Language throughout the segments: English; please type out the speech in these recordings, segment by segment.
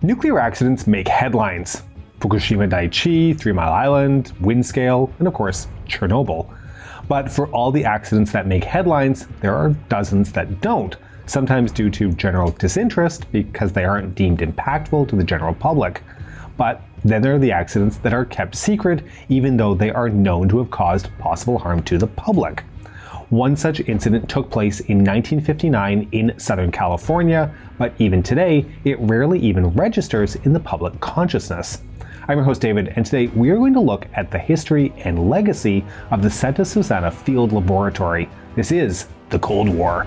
Nuclear accidents make headlines. Fukushima Daiichi, 3 Mile Island, Windscale, and of course, Chernobyl. But for all the accidents that make headlines, there are dozens that don't, sometimes due to general disinterest because they aren't deemed impactful to the general public. But then there are the accidents that are kept secret even though they are known to have caused possible harm to the public. One such incident took place in 1959 in Southern California, but even today, it rarely even registers in the public consciousness. I'm your host David, and today we are going to look at the history and legacy of the Santa Susana Field Laboratory. This is the Cold War.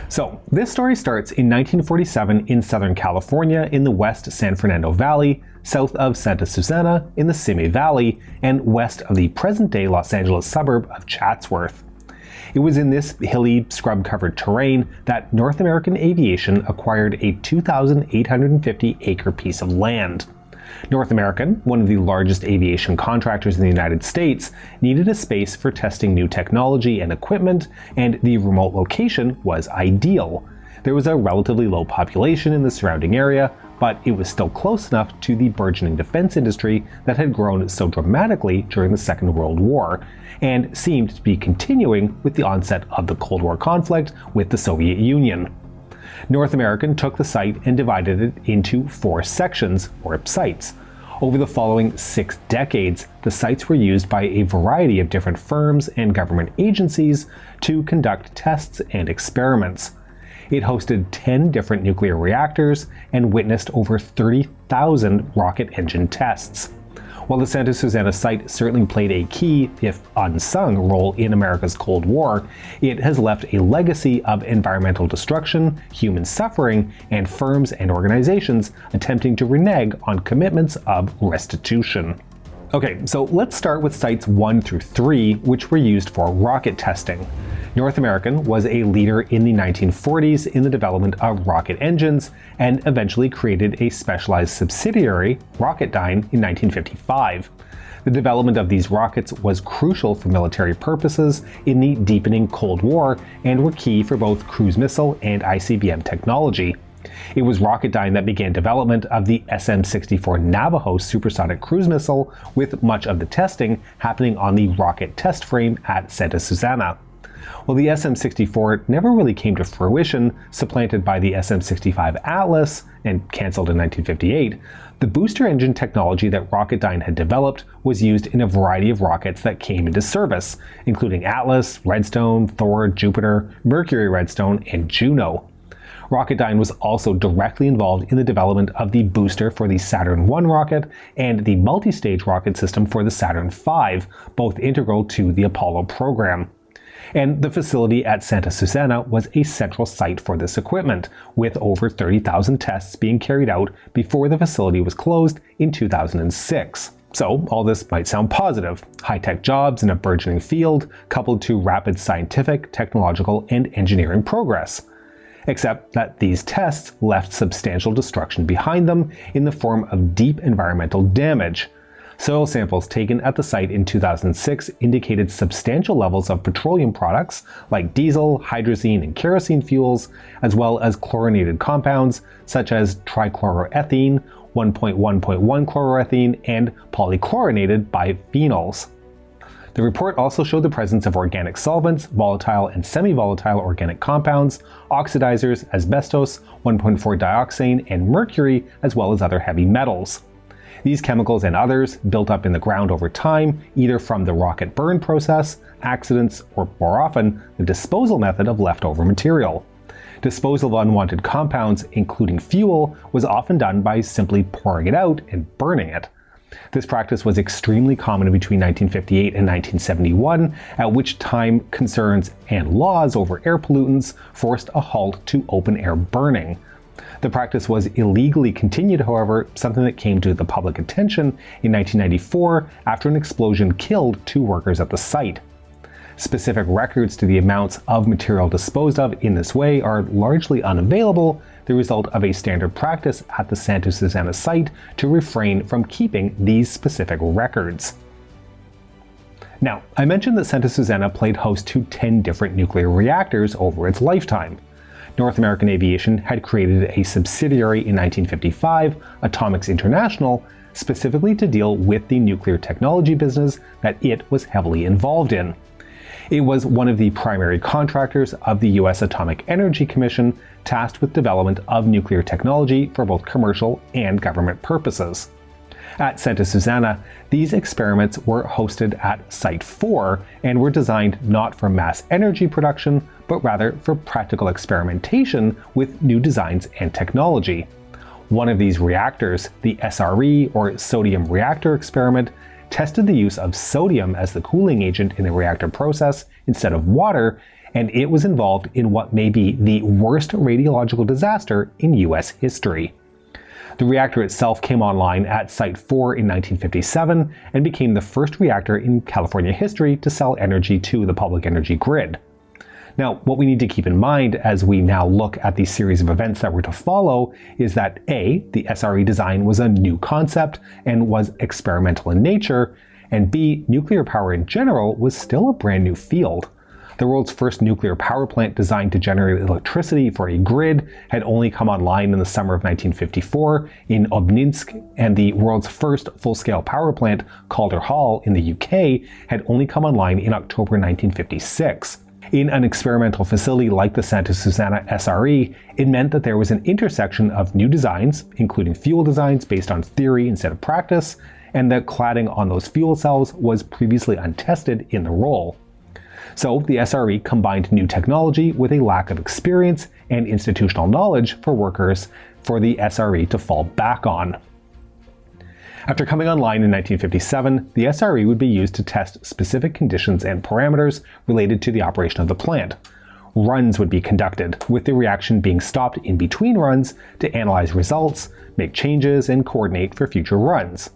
So, this story starts in 1947 in Southern California in the West San Fernando Valley, south of Santa Susana in the Simi Valley, and west of the present-day Los Angeles suburb of Chatsworth. It was in this hilly, scrub-covered terrain that North American Aviation acquired a 2,850-acre piece of land. North American, one of the largest aviation contractors in the United States, needed a space for testing new technology and equipment, and the remote location was ideal. There was a relatively low population in the surrounding area, but it was still close enough to the burgeoning defense industry that had grown so dramatically during the Second World War, and seemed to be continuing with the onset of the Cold War conflict with the Soviet Union. North American took the site and divided it into 4 sections, or sites. Over the following 6 decades, the sites were used by a variety of different firms and government agencies to conduct tests and experiments. It hosted 10 different nuclear reactors and witnessed over 30,000 rocket engine tests. While the Santa Susana site certainly played a key, if unsung, role in America's Cold War, it has left a legacy of environmental destruction, human suffering, and firms and organizations attempting to renege on commitments of restitution. Okay, so let's start with sites 1 through 3, which were used for rocket testing. North American was a leader in the 1940s in the development of rocket engines, and eventually created a specialized subsidiary, Rocketdyne, in 1955. The development of these rockets was crucial for military purposes in the deepening Cold War, and were key for both cruise missile and ICBM technology. It was Rocketdyne that began development of the SM-64 Navajo supersonic cruise missile, with much of the testing happening on the rocket test frame at Santa Susana. While the SM-64 never really came to fruition, supplanted by the SM-65 Atlas, and cancelled in 1958, the booster engine technology that Rocketdyne had developed was used in a variety of rockets that came into service, including Atlas, Redstone, Thor, Jupiter, Mercury Redstone, and Juno. Rocketdyne was also directly involved in the development of the booster for the Saturn I rocket and the multi-stage rocket system for the Saturn V, both integral to the Apollo program. And the facility at Santa Susana was a central site for this equipment, with over 30,000 tests being carried out before the facility was closed in 2006. So, all this might sound positive. High-tech jobs in a burgeoning field, coupled to rapid scientific, technological, and engineering progress. Except that these tests left substantial destruction behind them in the form of deep environmental damage. Soil samples taken at the site in 2006 indicated substantial levels of petroleum products like diesel, hydrazine, and kerosene fuels, as well as chlorinated compounds such as trichloroethene, 1.1.1 chloroethene, and polychlorinated biphenyls. The report also showed the presence of organic solvents, volatile and semi-volatile organic compounds, oxidizers, asbestos, 1.4 dioxane, and mercury, as well as other heavy metals. These chemicals and others built up in the ground over time, either from the rocket burn process, accidents, or more often, the disposal method of leftover material. Disposal of unwanted compounds, including fuel, was often done by simply pouring it out and burning it. This practice was extremely common between 1958 and 1971, at which time concerns and laws over air pollutants forced a halt to open-air burning. The practice was illegally continued, however, something that came to the public attention in 1994 after an explosion killed 2 workers at the site. Specific records to the amounts of material disposed of in this way are largely unavailable, the result of a standard practice at the Santa Susana site to refrain from keeping these specific records. Now, I mentioned that Santa Susana played host to 10 different nuclear reactors over its lifetime. North American Aviation had created a subsidiary in 1955, Atomics International, specifically to deal with the nuclear technology business that it was heavily involved in. It was one of the primary contractors of the U.S. Atomic Energy Commission, tasked with development of nuclear technology for both commercial and government purposes. At Santa Susana, these experiments were hosted at Site 4 and were designed not for mass energy production, but rather for practical experimentation with new designs and technology. One of these reactors, the SRE, or Sodium Reactor Experiment, tested the use of sodium as the cooling agent in the reactor process instead of water, and it was involved in what may be the worst radiological disaster in US history. The reactor itself came online at Site 4 in 1957 and became the first reactor in California history to sell energy to the public energy grid. Now, what we need to keep in mind as we now look at the series of events that were to follow is that A, the SRE design was a new concept and was experimental in nature, and B, nuclear power in general was still a brand new field. The world's first nuclear power plant designed to generate electricity for a grid had only come online in the summer of 1954 in Obninsk, and the world's first full-scale power plant, Calder Hall in the UK, had only come online in October 1956. In an experimental facility like the Santa Susana SRE, it meant that there was an intersection of new designs, including fuel designs based on theory instead of practice, and the cladding on those fuel cells was previously untested in the role. So the SRE combined new technology with a lack of experience and institutional knowledge for workers for the SRE to fall back on. After coming online in 1957, the SRE would be used to test specific conditions and parameters related to the operation of the plant. Runs would be conducted, with the reaction being stopped in between runs to analyze results, make changes, and coordinate for future runs.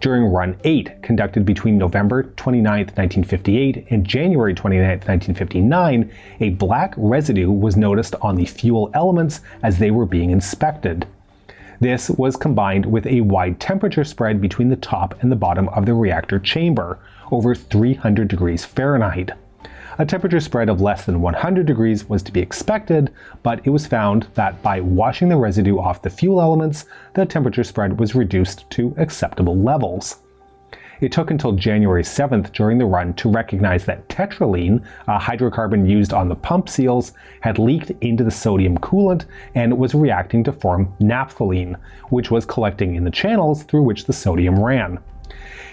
During Run 8, conducted between November 29, 1958 and January 29, 1959, a black residue was noticed on the fuel elements as they were being inspected. This was combined with a wide temperature spread between the top and the bottom of the reactor chamber, over 300 degrees Fahrenheit. A temperature spread of less than 100 degrees was to be expected, but it was found that by washing the residue off the fuel elements, the temperature spread was reduced to acceptable levels. It took until January 7th during the run to recognize that tetraline, a hydrocarbon used on the pump seals, had leaked into the sodium coolant and was reacting to form naphthalene, which was collecting in the channels through which the sodium ran.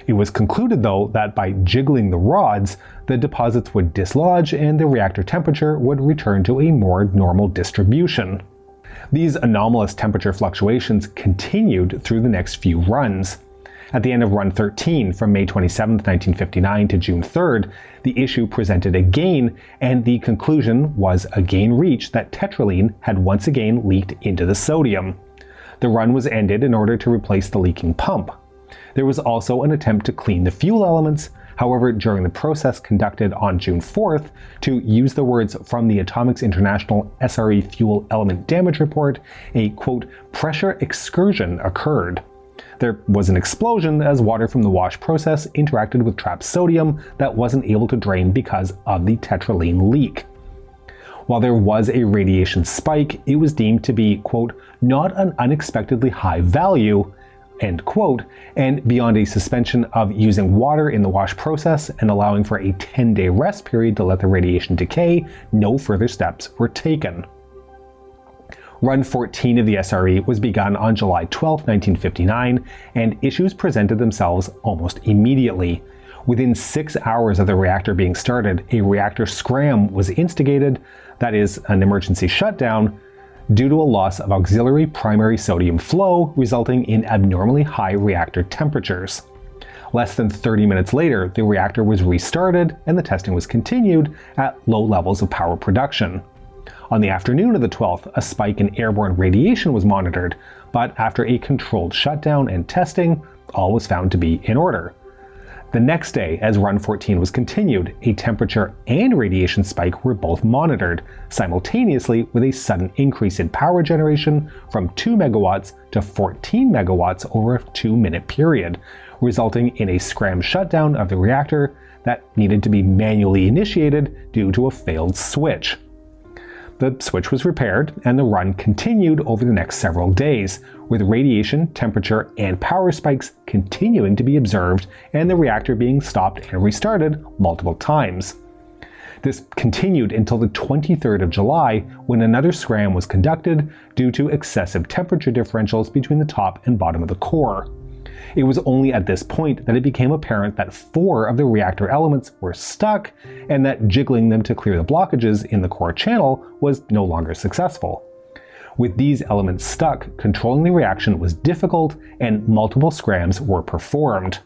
It was concluded, though, that by jiggling the rods, the deposits would dislodge and the reactor temperature would return to a more normal distribution. These anomalous temperature fluctuations continued through the next few runs. At the end of Run 13, from May 27, 1959 to June 3rd, the issue presented again, and the conclusion was again reached that tetraline had once again leaked into the sodium. The run was ended in order to replace the leaking pump. There was also an attempt to clean the fuel elements. However, during the process conducted on June 4th, to use the words from the Atomics International SRE Fuel Element Damage Report, a, quote, pressure excursion occurred. There was an explosion as water from the wash process interacted with trapped sodium that wasn't able to drain because of the tetraline leak. While there was a radiation spike, it was deemed to be, quote, not an unexpectedly high value, end quote, and beyond a suspension of using water in the wash process and allowing for a 10-day rest period to let the radiation decay, no further steps were taken. Run 14 of the SRE was begun on July 12, 1959, and issues presented themselves almost immediately. Within 6 hours of the reactor being started, a reactor scram was instigated, that is, an emergency shutdown, due to a loss of auxiliary primary sodium flow, resulting in abnormally high reactor temperatures. Less than 30 minutes later, the reactor was restarted and the testing was continued at low levels of power production. On the afternoon of the 12th, a spike in airborne radiation was monitored, but after a controlled shutdown and testing, all was found to be in order. The next day, as Run 14 was continued, a temperature and radiation spike were both monitored, simultaneously with a sudden increase in power generation from 2 megawatts to 14 megawatts over a 2-minute period, resulting in a scram shutdown of the reactor that needed to be manually initiated due to a failed switch. The switch was repaired, and the run continued over the next several days, with radiation, temperature, and power spikes continuing to be observed and the reactor being stopped and restarted multiple times. This continued until the 23rd of July, when another scram was conducted due to excessive temperature differentials between the top and bottom of the core. It was only at this point that it became apparent that 4 of the reactor elements were stuck, and that jiggling them to clear the blockages in the core channel was no longer successful. With these elements stuck, controlling the reaction was difficult, and multiple scrams were performed.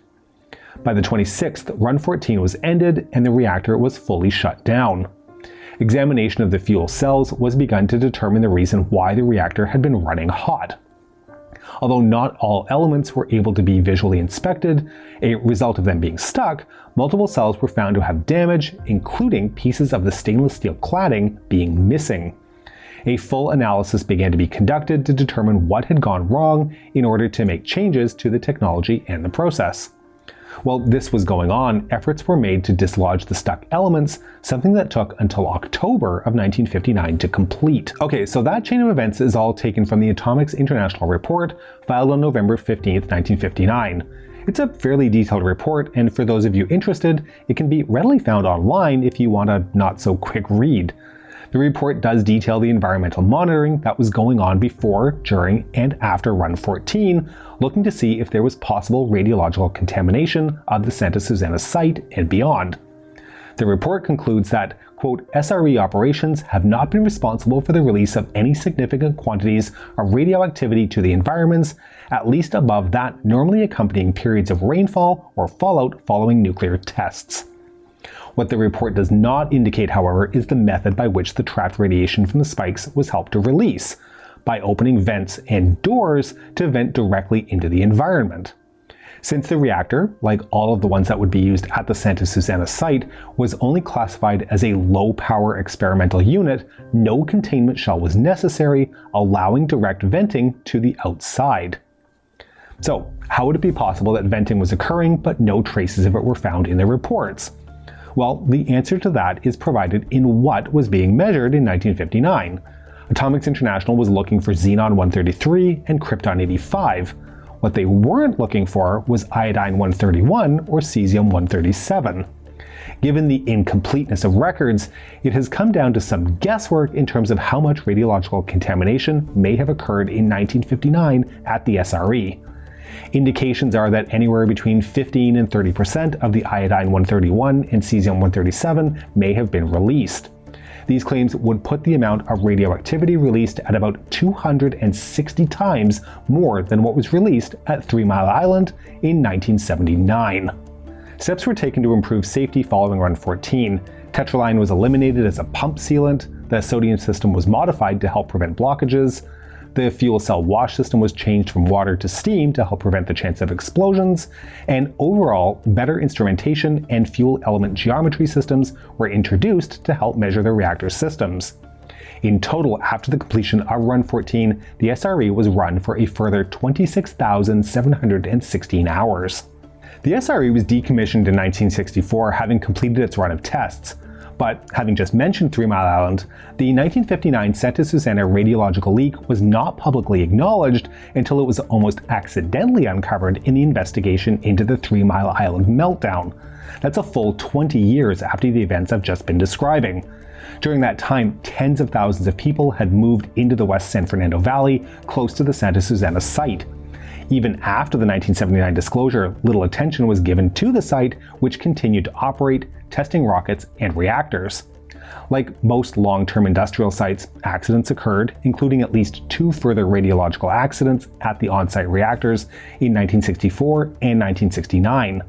By the 26th, Run 14 was ended and the reactor was fully shut down. Examination of the fuel cells was begun to determine the reason why the reactor had been running hot. Although not all elements were able to be visually inspected, a result of them being stuck, multiple cells were found to have damage, including pieces of the stainless steel cladding being missing. A full analysis began to be conducted to determine what had gone wrong in order to make changes to the technology and the process. While this was going on, efforts were made to dislodge the stuck elements, something that took until October of 1959 to complete. Okay, so that chain of events is all taken from the Atomics International Report, filed on November 15, 1959. It's a fairly detailed report, and for those of you interested, it can be readily found online if you want a not-so-quick read. The report does detail the environmental monitoring that was going on before, during, and after Run 14, looking to see if there was possible radiological contamination of the Santa Susana site and beyond. The report concludes that, quote, SRE operations have not been responsible for the release of any significant quantities of radioactivity to the environments, at least above that normally accompanying periods of rainfall or fallout following nuclear tests. What the report does not indicate, however, is the method by which the trapped radiation from the spikes was helped to release, by opening vents and doors to vent directly into the environment. Since the reactor, like all of the ones that would be used at the Santa Susana site, was only classified as a low-power experimental unit, no containment shell was necessary, allowing direct venting to the outside. So, how would it be possible that venting was occurring but no traces of it were found in the reports? Well, the answer to that is provided in what was being measured in 1959. Atomics International was looking for xenon-133 and krypton-85. What they weren't looking for was iodine-131 or cesium-137. Given the incompleteness of records, it has come down to some guesswork in terms of how much radiological contamination may have occurred in 1959 at the SRE. Indications are that anywhere between 15 and 30% of the iodine-131 and cesium-137 may have been released. These claims would put the amount of radioactivity released at about 260 times more than what was released at 3 Mile Island in 1979. Steps were taken to improve safety following Run 14. Tetraline was eliminated as a pump sealant, the sodium system was modified to help prevent blockages, the fuel cell wash system was changed from water to steam to help prevent the chance of explosions, and overall, better instrumentation and fuel element geometry systems were introduced to help measure the reactor systems. In total, after the completion of Run 14, the SRE was run for a further 26,716 hours. The SRE was decommissioned in 1964, having completed its run of tests. But having just mentioned 3 Mile Island, the 1959 Santa Susana radiological leak was not publicly acknowledged until it was almost accidentally uncovered in the investigation into the 3 Mile Island meltdown. That's a full 20 years after the events I've just been describing. During that time, tens of thousands of people had moved into the West San Fernando Valley, close to the Santa Susana site. Even after the 1979 disclosure, little attention was given to the site, which continued to operate, testing rockets and reactors. Like most long-term industrial sites, accidents occurred, including at least 2 further radiological accidents at the on-site reactors in 1964 and 1969.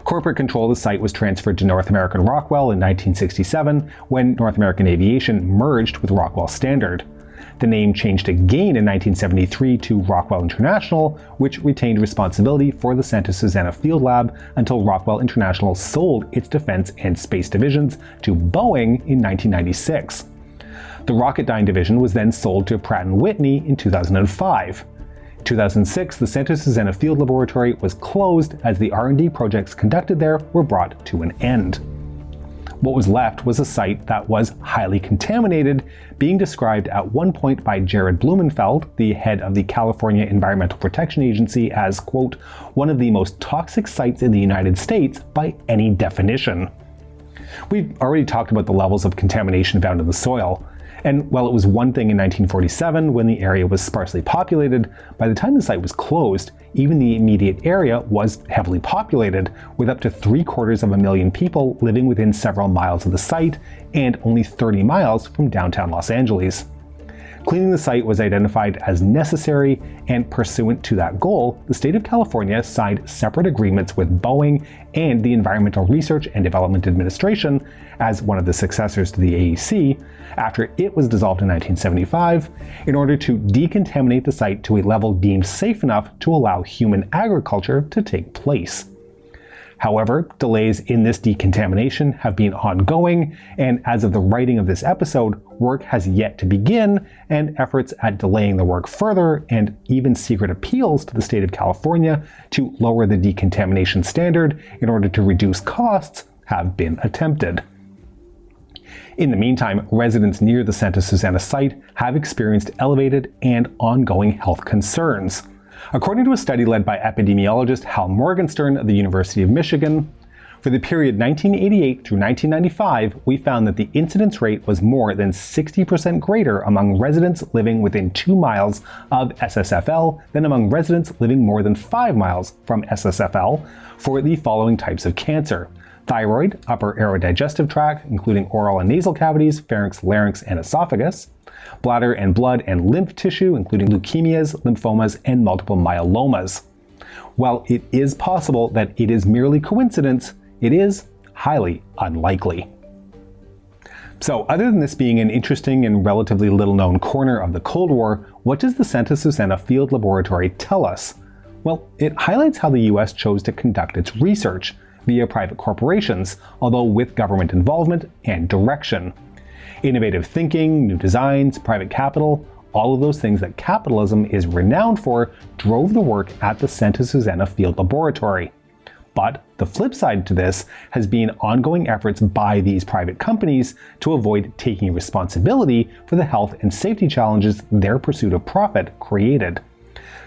Corporate control of the site was transferred to North American Rockwell in 1967 when North American Aviation merged with Rockwell Standard. The name changed again in 1973 to Rockwell International, which retained responsibility for the Santa Susana Field Lab until Rockwell International sold its defense and space divisions to Boeing in 1996. The Rocketdyne division was then sold to Pratt & Whitney in 2005. 2006, the Santa Susana Field Laboratory was closed as the R&D projects conducted there were brought to an end. What was left was a site that was highly contaminated, being described at one point by Jared Blumenfeld, the head of the California Environmental Protection Agency, as, quote, one of the most toxic sites in the United States by any definition. We've already talked about the levels of contamination found in the soil. And while it was one thing in 1947 when the area was sparsely populated, by the time the site was closed, even the immediate area was heavily populated, with up to 750,000 people living within several miles of the site and only 30 miles from downtown Los Angeles. Cleaning the site was identified as necessary, and pursuant to that goal, the state of California signed separate agreements with Boeing and the Environmental Research and Development Administration, as one of the successors to the AEC, after it was dissolved in 1975, in order to decontaminate the site to a level deemed safe enough to allow human agriculture to take place. However, delays in this decontamination have been ongoing, and as of the writing of this episode, work has yet to begin, and efforts at delaying the work further, and even secret appeals to the state of California to lower the decontamination standard in order to reduce costs, have been attempted. In the meantime, residents near the Santa Susana site have experienced elevated and ongoing health concerns. According to a study led by epidemiologist Hal Morgenstern of the University of Michigan, for the period 1988 through 1995, we found that the incidence rate was more than 60% greater among residents living within 2 miles of SSFL than among residents living more than 5 miles from SSFL for the following types of cancer: thyroid, upper aerodigestive tract, including oral and nasal cavities, pharynx, larynx, and esophagus; bladder and blood and lymph tissue, including leukemias, lymphomas, and multiple myelomas. While it is possible that it is merely coincidence, it is highly unlikely. So, other than this being an interesting and relatively little-known corner of the Cold War, what does the Santa Susana Field Laboratory tell us? Well, it highlights how the US chose to conduct its research via private corporations, although with government involvement and direction. Innovative thinking, new designs, private capital, all of those things that capitalism is renowned for drove the work at the Santa Susana Field Laboratory. But the flip side to this has been ongoing efforts by these private companies to avoid taking responsibility for the health and safety challenges their pursuit of profit created.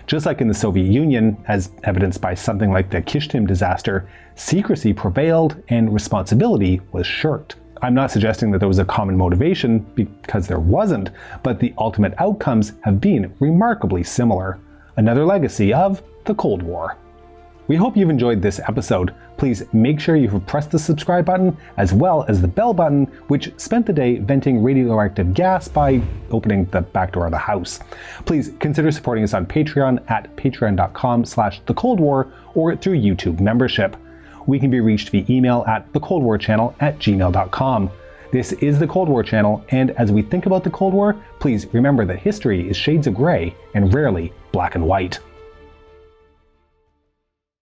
Just like in the Soviet Union, as evidenced by something like the Kishtim disaster, secrecy prevailed and responsibility was shirked. I'm not suggesting that there was a common motivation, because there wasn't, but the ultimate outcomes have been remarkably similar. Another legacy of the Cold War. We hope you've enjoyed this episode. Please make sure you've pressed the subscribe button as well as the bell button, which spent the day venting radioactive gas by opening the back door of the house. Please consider supporting us on Patreon at patreon.com/thecoldwar or through YouTube membership. We can be reached via email at thecoldwarchannel@gmail.com. This is the Cold War Channel, and as we think about the Cold War, please remember that history is shades of gray and rarely black and white.